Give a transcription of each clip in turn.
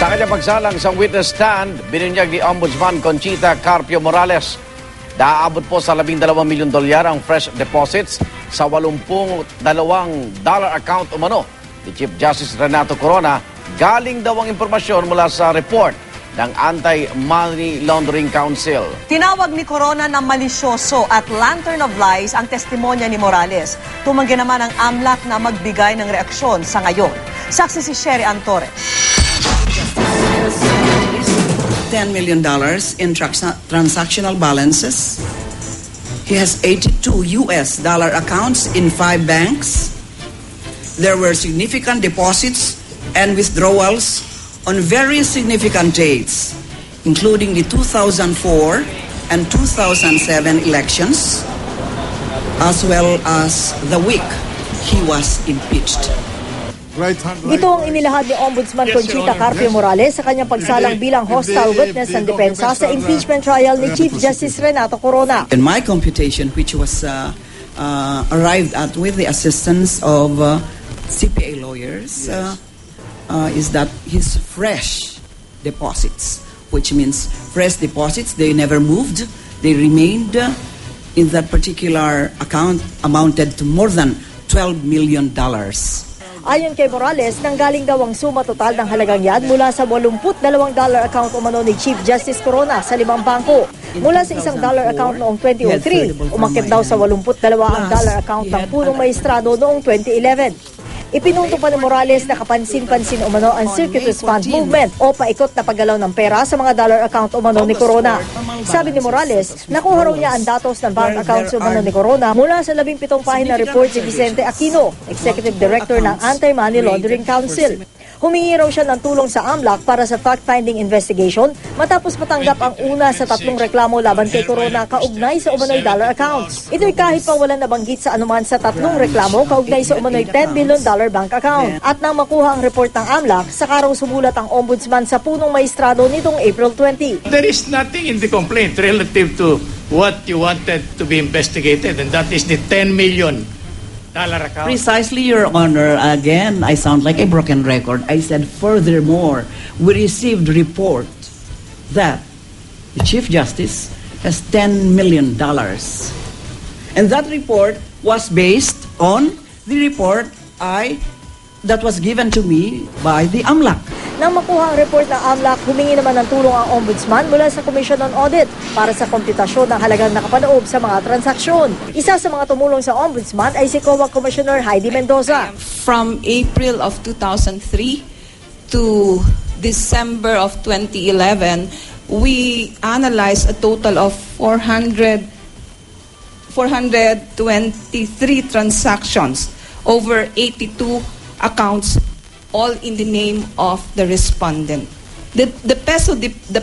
Sa kanyang pagsalang sa witness stand, binunyag ni Ombudsman Conchita Carpio Morales. Naaabot po sa $12 milyon ang fresh deposits sa $82 account umano ni Chief Justice Renato Corona. Galing daw ang impormasyon mula sa report ng Anti-Money Laundering Council. Tinawag ni Corona na malisyoso at lantern of lies ang testimonya ni Morales. Tumanggi naman ang AMLAC na magbigay ng reaksyon sa ngayon. Saksi si Sherry Antores. $10 million in transactional balances. He has 82 US dollar accounts in 5 banks. There were significant deposits and withdrawals on very significant dates, including the 2004 and 2007 elections, as well as the week he was impeached. Ito ang inilahad ni Ombudsman Conchita Carpio Morales sa kanyang pagsalang bilang hostile witness ng depensa sa impeachment trial ni Chief Justice Renato Corona. In my computation, which was arrived at with the assistance of CPA lawyers, is that his fresh deposits, which means fresh deposits, they never moved, they remained in that particular account, amounted to more than $12 million. Ayon kay Morales, nanggaling daw ang suma total ng halagang yan mula sa $82 account umano ni Chief Justice Corona sa 5 bangko. Mula sa $1 account noong 2003, umakyat daw sa $82 account ng punong maestrado noong 2011. Ipinunto pa ni Morales na kapansin-pansin umano ang circuitous fund movement o paikot na paggalaw ng pera sa mga dollar account umano ni Corona. Sabi ni Morales, nakuha raw niya ang datos ng bank accounts umano ni Corona mula sa 17 pahina report si Vicente Aquino, Executive Director ng Anti-Money Laundering Council. Humingi raw siya ng tulong sa AMLAC para sa fact-finding investigation matapos matanggap ang una sa 3 reklamo laban kay Corona kaugnay sa umano'y dollar accounts. Ito'y kahit pa walang nabanggit sa anuman sa 3 reklamo kaugnay sa umano'y $10 billion bank account. At nang makuha ang report ng AMLAC, saka raw sumulat ang ombudsman sa punong maestrado nitong April 20. There is nothing in the complaint relative to what you wanted to be investigated, and that is the $10 million account. Precisely, Your Honor. Again, I sound like a broken record. I said, furthermore, we received report that the Chief Justice has $10 million. And that report was based on the report that was given to me by the AMLAC. Nang makuha ang report ng AMLAC, humingi naman ng tulong ang ombudsman mula sa Commission on Audit para sa komputasyon ng halagang nakapaloob sa mga transaksyon. Isa sa mga tumulong sa ombudsman ay si COA Commissioner Heidi Mendoza. From April of 2003 to December of 2011, we analyzed a total of 423 transactions, over 82 accounts, all in the name of the respondent. The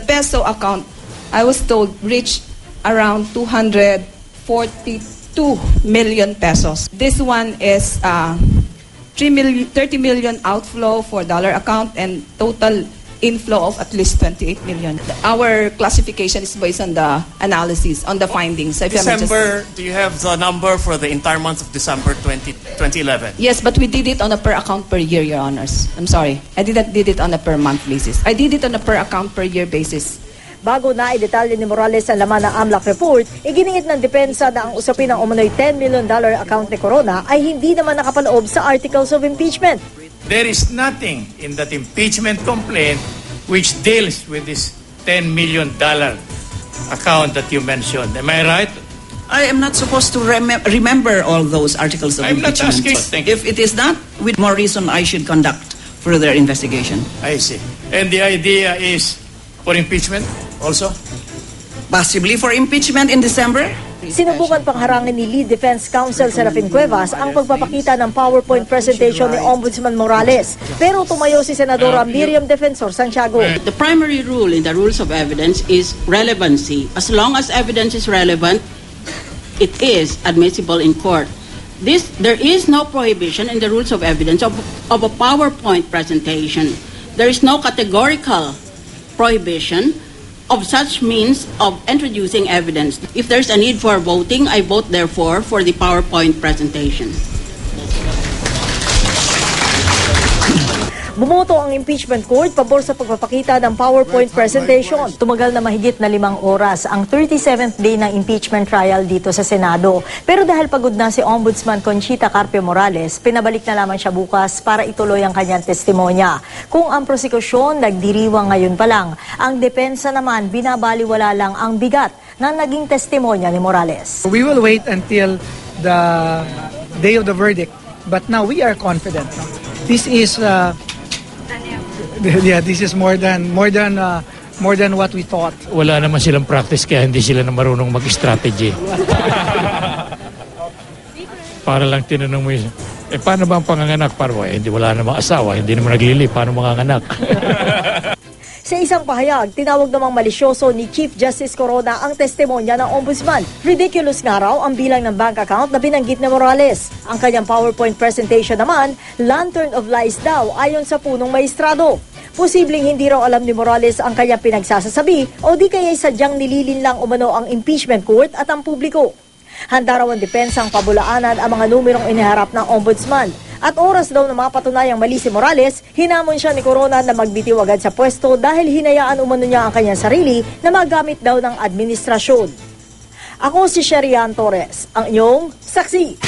peso account, I was told, reached around 242 million pesos. This one is 30 million outflow for dollar account and total inflow of at least 28 million. Our classification is based on the analysis, on the findings. December, do you have the number for the entire month of December 2011? Yes, but we did it on a per account per year, Your Honors. I'm sorry. I did it on a per month basis. I did it on a per account per year basis. Bago na idetalye ni Morales ang laman ng AMLAC report, iginiit ng depensa na ang usapin ng umano'y $10 million account ni Corona ay hindi naman nakapaloob sa articles of impeachment. There is nothing in that impeachment complaint which deals with this $10 million account that you mentioned. Am I right? I am not supposed to remember all those articles of impeachment. I'm not asking. If it is not, with more reason, I should conduct further investigation. I see. And the idea is for impeachment also? Possibly for impeachment in December. Sinubukan pang harangin ni Lead Defense Counsel Serafin Cuevas ang pagpapakita ng PowerPoint presentation ni Ombudsman Morales. Pero tumayo si Senadora Miriam Defensor Santiago. The primary rule in the rules of evidence is relevancy. As long as evidence is relevant, it is admissible in court. There is no prohibition in the rules of evidence of a PowerPoint presentation. There is no categorical prohibition of such means of introducing evidence. If there's a need for voting, I vote therefore for the PowerPoint presentation. Bumoto ang impeachment court pabor sa pagpapakita ng PowerPoint presentation. Tumagal na mahigit na 5 oras ang 37th day ng impeachment trial dito sa Senado. Pero dahil pagod na si Ombudsman Conchita Carpio Morales, pinabalik na lamang siya bukas para ituloy ang kanyang testimonya. Kung ang prosekusyon nagdiriwang ngayon pa lang, ang depensa naman binabaliwala lang ang bigat na naging testimonya ni Morales. We will wait until the day of the verdict, but now we are confident. This is this is more than what we thought. Wala naman silang practice kaya hindi sila na marunong mag-strategy. Para lang tinanong mo yun, paano ba ang panganganak? Hindi wala namang asawa, hindi naman naglili, paano manganganak? Sa isang pahayag, tinawag namang malisyoso ni Chief Justice Corona ang testimonya ng Ombudsman. Ridiculous nga raw ang bilang ng bank account na binanggit ni Morales. Ang kanyang PowerPoint presentation naman, lantern of lies daw ayon sa punong maestrado. Posibleng hindi raw alam ni Morales ang kanyang pinagsasasabi o di kaya sadyang nililin lang umano ang impeachment court at ang publiko. Handa raw ang depensang pabulaanan ang mga numerong iniharap ng Ombudsman. At oras daw na mapatunayang mali si Morales, hinamon siya ni Corona na magbitiw agad sa pwesto dahil hinayaan umano niya ang kanyang sarili na magamit daw ng administrasyon. Ako si Sherian Torres, ang inyong saksi.